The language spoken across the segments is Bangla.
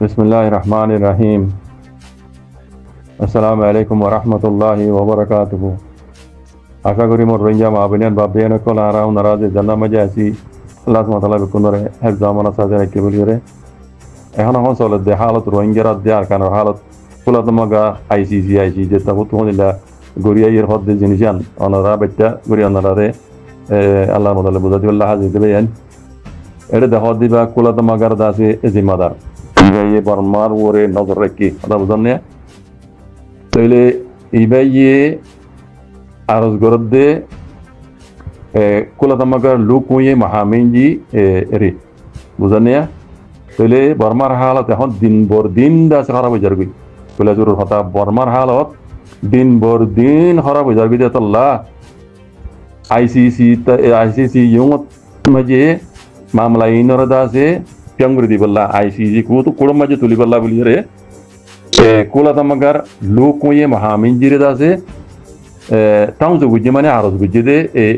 बिस्मिल्लाहिर्रहमानिर्रहीम। अस्सलामु अलैकुम वरहमतुल्लाहि वबरकातुहु। आशा करी मोर रोहिंग्या माबिनियन बाबियन को लारा नाराज जन्ना मजे ऐसी अल्लाह सुब्हानाहु व तआला बिकुनरे हेफ जामाना साजे रखे बोलिरे এখন এখন চলে দে হালত রোহিঙ্গারা দেয়ার কারণ হালত ফুলাতমাগা আইসিসি যে তাবো তুমিলা গরিয়া ইর হদ জিনিসান অনারা বেটা গরিয়া অনারারে আল্লাহ মদালে বুঝাতি আল্লাহ হাজি দেবে এটা দেখো দিবা কুলাতমাগার দাসে জিম্মাদার ইবাইয়ে বর্মার ওরে নজর রাখি কথা বুঝান না তাইলে ইবাইয়ে আরজ গরদে কুলাতমাগার লোক হয়ে মাহামিনজি রে বুঝান না তাহলে বর্মার হালত এখন দিন দাসে খারাপ হয়ে যাবে বলে জরুর হতা বর্মার হালত দিন খারাপ হয়ে যাবে আল্লাহ আইসিসি ইউমত মাঝে মামলা ইনর দাসে পিয়ঙ্গুরি দি বললা আইসিসি কো তো কোড়ম মাঝে তুলি বললা বলি রে কুলাতমাগার লোক হয়ে মাহামিনজিরে দাসে তাও যে বুঝে মানে আরজ বুঝে দে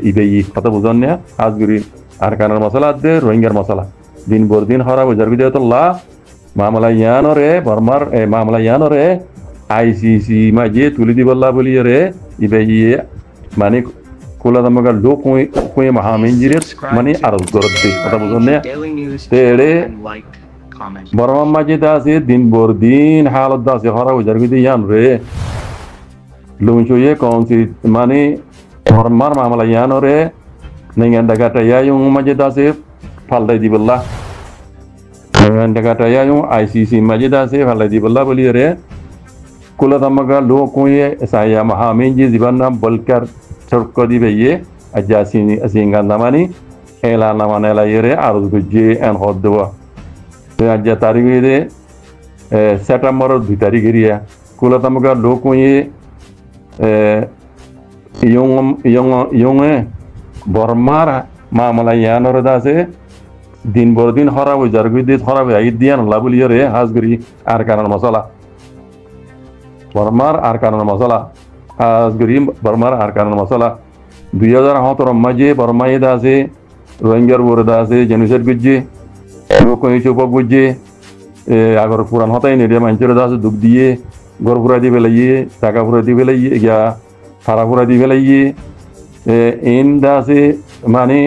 ইবেই কথা বুঝান না আজগুরি আর কানার মশলা দে রোহিঙ্গার মশলা দিন বর দিন খারাপ হয়ে যাবে আল্লাহ মামলা ইয়ানরে বর্মার মামলা ইয়ানরে আইসিসি মাঝে তুলি দি বললা বলি রে ইবেই মানে কুলাতমাগার লোক হয়ে মাহামিনজিরে মানে আরজ গরদ দে কথা বুঝান না তেড়ে বর্মার মাঝে দাসে দিন বর দিন হালত দাসে খারাপ হয়ে যাবে ইয়ান রে লুঞ্চুয়ে কৌনসি মানে বর্মার মামলা ইয়ানরে নেঙ্গান ডাকাটা ইয়ায়ুং মাঝে দাসে ফালদাই দি বললা নেঙ্গান ডাকাটা ইয়ায়ুং আইসিসি মাঝে দাসে ফালদাই দি বললা বলি রে কুলাতমাগার লোক হয়ে সায়া মাহামিনজি জীবন নাম বলকার চর্ক দিবে ইয়ে আজাসিনি আসিঙ্গান নামানি এলা নামানে লাইরে আরজ গুজে এন হদ দেওয়া আজ্জা তারিখে দে সেপ্টেম্বরের 2 তারিখ এরিয়া কুলাতমাগার লোক হয়ে ইয়ংয়ে বর্মার মামলা ইয়ানোর দাসে দিন বড় দিন খারাপ হয়ে যার গুদি খারাপ হয়ে দিয়া নলা বলি রে হাজগুড়ি আর কারণ মশলা বর্মার আর কারণ মশলা হাজগুড়ি বর্মার আর কারণ মশলা 2017 মাঝে বর্মাই দাসে রোহিঙ্গার ওর দাসে জেনুসাইড গুজে লোকই চুপ গুজে আগর পুরান হতাই নেডিয়া মানুষের দাসে দুঃখ দিয়ে গড় ফুরা দি পেলাইয়ে টাকা ফুরা দি পেলাইয়ে গিয়া ফারা ফুরা দি পেলাইয়ে ইন দাসে মানে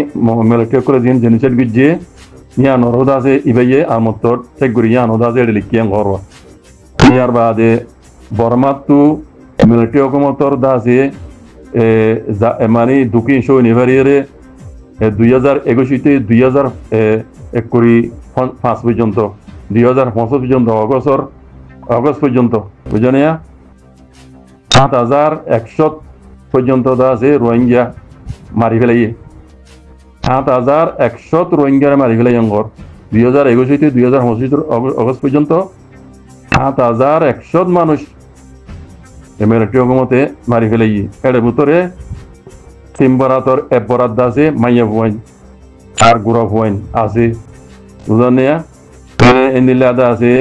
মিলিটারি করে দিন জেনুসাইড গুজে ইয়া নরো দাসে ইবাইয়ে আমতর চেক করি ইয়া নরো দাসে এটা লিখিয়ান ঘরওয়া ইয়ার বাদে বর্মাতু মিলিটারি হুকুমতর দাসে মানে দুকি শো নিভারিয়ে 2021 2025 পর্যন্ত 2025 পর্যন্ত অগস্ট পর্যন্ত বুঝে নিয়া 7100 পর্যন্ত দাসে রোহিঙ্গা মারি ফেলাইয়ে 7100 রোহিঙ্গা মারি ফেলাই অঙ্গর 2021 2025 অগস্ট পর্যন্ত 7100 মানুষ মিলিটারি হুকুমতে মারি ফেলাইয়ে এর ভিতরে তিনবরাতর একবরাত দাসে মাইয়া ভুয়াইন আর গুড়া ভুয়াইন আছে বুঝলেন না ইন্দিল্লা দাসে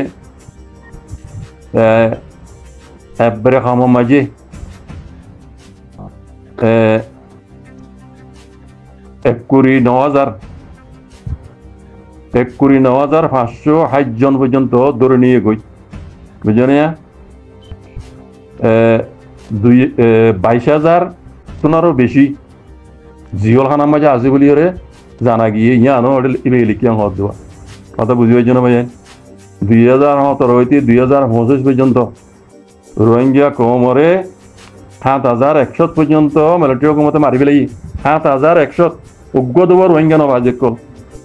একবারে খামো মাঝে 1,09,500 জন পর্যন্ত ধরে নিয়ে গই বুঝলেন না 22,000 তোনারও বেশি জিওল খানার মাঝে আছে বলি ওরে জানা গিয়ে ইয়ানো ইবে লিখিয়ান হদ দেওয়া কথা বুঝি পাইছ না ভাই 2017 হইতে 2025 পর্যন্ত রোহিঙ্গা কমরে 7,100 পর্যন্ত মিলিটারি হুকুমতে মারি ফেলাই 7,100 উগ্র দেব রোহিঙ্গা নবাজে কল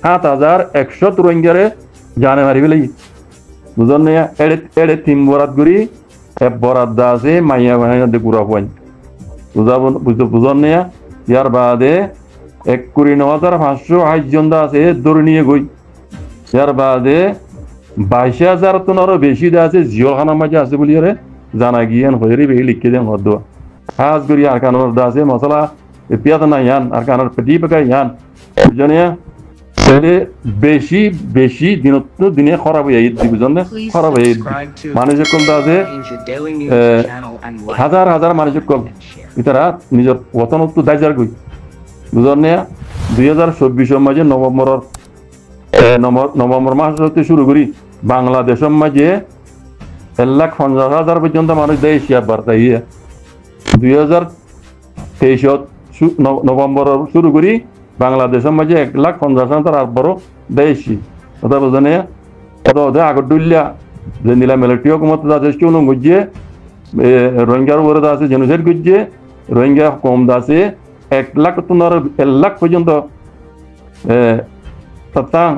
7,100 রোহিঙ্গারে জানে মারি ফেলাই বুঝলেন না এড়ে তিন বরাত গুড়ি এক বরাত দা আছে মাইয়া বাহিনী গুড়া পয়েন্ট বুঝলেন না ইয়ার বাদে 1,09,500 জন দা আছে দৌড় নিয়ে গই ইয়ার বাদে 22,000 তোনারও বেশি দা আছে জিওল খানার মাঝে আছে বলি রে জানা গিয়ান হয়ে রে লিখে দেন হদ দেওয়া হাজ করি আর কানোর দা আছে মশলা পিয়াত না ইয়ান আর কানোর পেটি পাকা ইয়ান বুঝলেন বেশি দিনে খারাপ হয়ে বুঝলেন না খারাপ হয়ে মানুষের কল দা আছে হাজার মানুষের কল ইতারা নিজের ওতন তো দায়জার গই বুঝলেন না 2024 মাঝে নভেম্বর মাস হতে শুরু করি বাংলাদেশের মাঝে 1,50,000 পর্যন্ত মানুষ দেয় শিয়ার বার্তা 2023 নভেম্বর শুরু করি বাংলাদেশের মাঝে 1,50,000 আর বড় দেশি কথা বোঝেন কথা আগর ডুলিয়া যে নীলা মিলিটারি হুকুমত আছে চুন গুজিয়ে রোহিঙ্গার উপরে আছে জেনোসাইড গুজিয়ে রোহিঙ্গা কম আছে 1,00,000 পর্যন্ত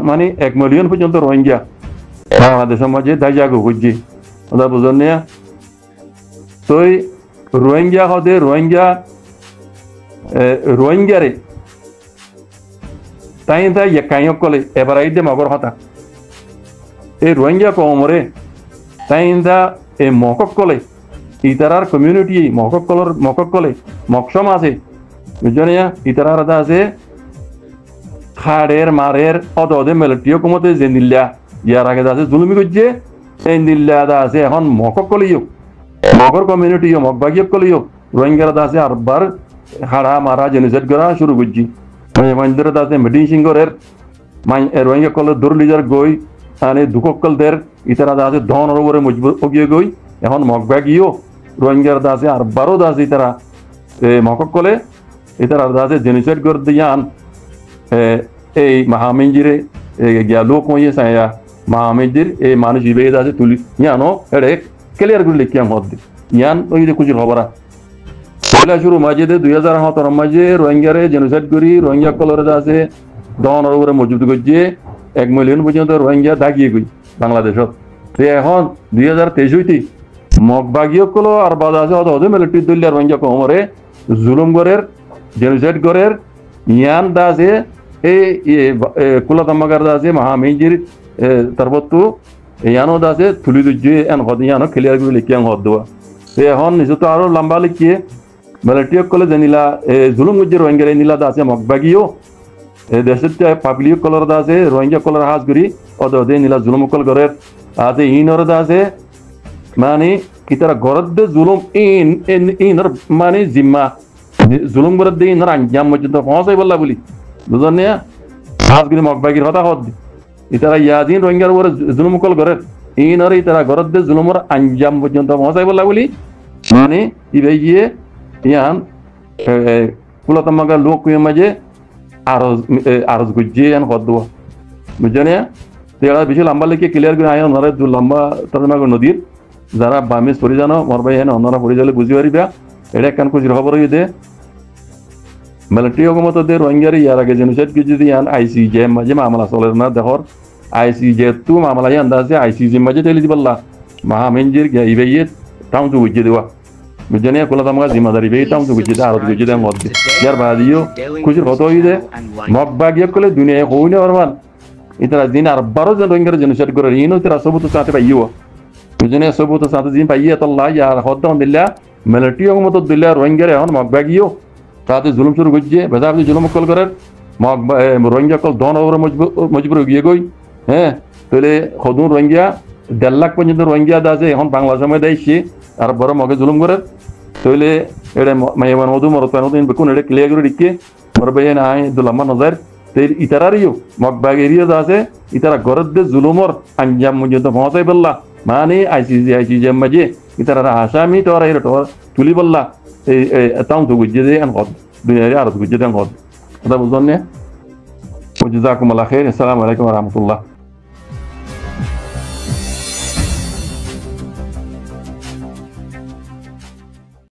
মানে 1 মিলিয়ন পর্যন্ত রোহিঙ্গা বাংলাদেশের মাঝে দাইজাগো গুজি কথা বোঝেন তো রোহিঙ্গা হদে রোহিঙ্গারে তাই কাইয়ক কলে এবার আইদে মগর হতা এই রোহিঙ্গা কমরে তাই এই মকক কলে ইতারার কমিউনিটি মকক কলে মকসম আছে বুঝছেন ইতারার আছে খাড়ের মারের অদে মেলেটিও কমতে যে নিল্লা ইয়ার আগে আছে জুলুমি করছে এই নিল্লা আছে এখন মকক কলেও মগর কমিউনিটিও মগবাগিয়ক কলেও রোহিঙ্গারা আছে আরবার হাড়া মারা জেনোসাইড করা শুরু করছি মহেন্দ্র আছে মেডিং সিংহরের রোহিঙ্গা কল দরলিজার গই আনে দুককলদের ইতারা আছে ধনের উপরে মজবুত অগিয়ে গই এখন মগবাগিও রোহিঙ্গার আছে আরবারও আছে ইতারা মকক কলে ইতারা আছে জেনোসাইড করে দিয়ান এই মাহামিঞ্জিরে গিয়া লোক মইয়ে সায়া মাহামিঞ্জির এই মানুষ ইবেদ আছে তুলি ইয়ানো এড়ে ক্লিয়ার করে লিখিয়াম হদ ইয়ান ওই যে কুচির খবরা পয়লা শুরু মাঝে 2017 মাঝে রোহিঙ্গারে জেনোসাইড করি রোহিঙ্গা কলরে আছে ধনের উপরে মজবুত করছে 1 মিলিয়ন পর্যন্ত রোহিঙ্গা দাগিয়ে গই বাংলাদেশত এখন 2023 হইতে মগবাগিও কলো আর বাজা আছে অদে মিলিটারি দলিয়া রোহিঙ্গা কমরে জুলুম গরের জেনোসাইড গরের ইয়ান দাসে এই কুলাতাম্মাগার দাসে মহামিঞ্জির তারপরতো ইয়ানো দাসে তুলি দুজে এন হদ ইয়ানো ক্লিয়ার করে লিখিয়াম হদ দেওয়া এখন নিজে তো আরো লম্বা লিখিয়ে মিলিটারি কলে যে নীলা জুলুম গুজে রোহিঙ্গার নীলা দাসে মগবাগিও দেশের পাবলিক কলর আছে রোহিঙ্গা কলর হাজ করি অদে নীলা জুলুম কল গরের আছে ইনর দাসে মানে ইতারা গরদ জুলুম ইনর মানে জিম্মা জুলুম গরদ দিয়ে ইনর আঞ্জাম পর্যন্ত পৌঁছাই বললা বলি বুঝলেন হাজ করি মগবাগির কথা হদ ইতারা ইয়াদিন রোহিঙ্গার উপরে জুলুম কল গরের ইনর ইতারা গরদ জুলুমর আঞ্জাম পর্যন্ত পৌঁছাই বললা বলি মানে ইবে গিয়ে ইয়ান কুলাতাম্মাগার লোক মাঝে আরজ গুজিয়ে ইয়ান হদ দেওয়া বুঝছেন তেরা বেশি লম্বা লিখে ক্লিয়ার করে আয় ওনারা লম্বা তরমাগর নদীর যারা বামিজ পড়ি জানো মরবাই হেন ওনারা পড়ি যালে বুঝি পারিবা এটা একখান কুচির খবর দে মিলিটারি হুকুমত দে রোহিঙ্গারে ইয়ার আগে জেনোসাইড কি যদি ইয়ান আইসিজে মাঝে মামলা চলে না দেখর আইসিজে তু মামলা ইয়ান আছে আইসিজে মাঝে টেলি দিবল্লা মাহামিঞ্জির ইবেয়ে টাউন তো বুঝিয়ে দেওয়া বুঝছেন কুলাতাম্মাগার জিম্মাদারি বে টাউন তো বুঝিয়ে দেয় আরো বুঝিয়ে দেয় মদ ইয়ার বাদিও কুচির কত হই দে মগবাগিয়ে কলে দুনিয়া হই না পারবান ইতারা দিন আর 12 জন রোহিঙ্গার জেনোসাইড করে ইনো তারা সবুত সাথে পাইও বুঝছেন সবুত সাথে দিন পাইয়ে আল্লাহ ইয়ার হদ্দাম দিল্লা মিলিটারি হুকুমত দিল্লা রোহিঙ্গারে এখন মগবাগিও তাতে জুলুম শুরু করছে বেজা আপনি জুলুম কল করেন রোহিঙ্গা কল ধন ওপরে মজবুর গিয়ে গই হ্যাঁ তাহলে সদুন রোহিঙ্গা 1.5 লাখ পর্যন্ত রোহিঙ্গা আছে এখন বাংলাদেশের মধ্যে আইসি আর বড় মগে জুলুম করে তাহলে এটা মাইয়ান মধু মরতান বেকুন এটা ক্লিয়ার করে দিকে মরবে নাই দুলাম্মা নজর তের ইতারারিও মগবাগ এরিয়া আছে ইতারা গরদ জুলুমর আঞ্জাম পর্যন্ত পৌঁছাই বললা মানে আইসিজি মাঝে ইতারা আসামি তোর তুলি বললা এই তাও তো গুজে দেয় হদ দুনিয়ারে আর গুজে দেন হদ কথা বুঝলেন না জাজাকুমুল্লাহ খাইর। আসসালামু আলাইকুম ওয়া রাহমাতুল্লাহ।